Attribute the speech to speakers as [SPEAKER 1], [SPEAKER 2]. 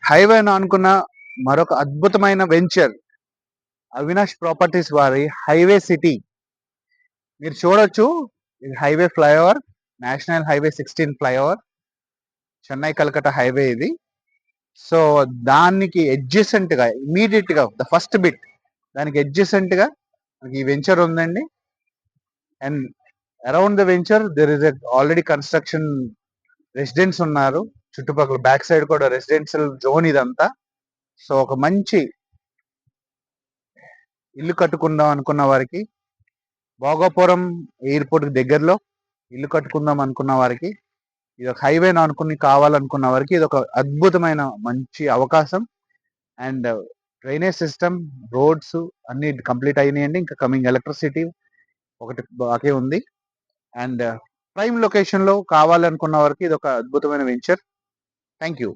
[SPEAKER 1] హైవేను అనుకున్న మరొక అద్భుతమైన వెంచర్ అవినాష్ ప్రాపర్టీస్ వారి హైవే సిటీ. మీరు చూడొచ్చు, ఇది highway flyover, national highway 16 flyover, Chennai Calcutta highway ఇది. సో దానికి adjacent గా ఇమీడియట్ గా ద ఫస్ట్ బిట్ దానికి adjacent గా మనకి ఈ వెంచర్ ఉందండి. And around the venture there is already construction residents ఉన్నారు. చుట్టుపక్కల బ్యాక్ సైడ్ కూడా రెసిడెన్షియల్ జోన్ ఇదంతా. సో ఒక మంచి ఇల్లు కట్టుకుందాం అనుకున్న వారికి, భోగాపురం ఎయిర్పోర్ట్ కి దగ్గరలో ఇల్లు కట్టుకుందాం అనుకున్న వారికి, ఇది ఒక హైవే అనుకుని కావాలనుకున్న వారికి ఇది ఒక అద్భుతమైన మంచి అవకాశం. అండ్ డ్రైనేజ్ సిస్టమ్, రోడ్స్ అన్ని కంప్లీట్ అయినాయండి. ఇంకా కమింగ్ ఎలక్ట్రిసిటీ ఒకటి బాకీ ఉంది. అండ్ ప్రైమ్ లొకేషన్ లో కావాలనుకున్న వారికి ఇది ఒక అద్భుతమైన వెంచర్. Thank you.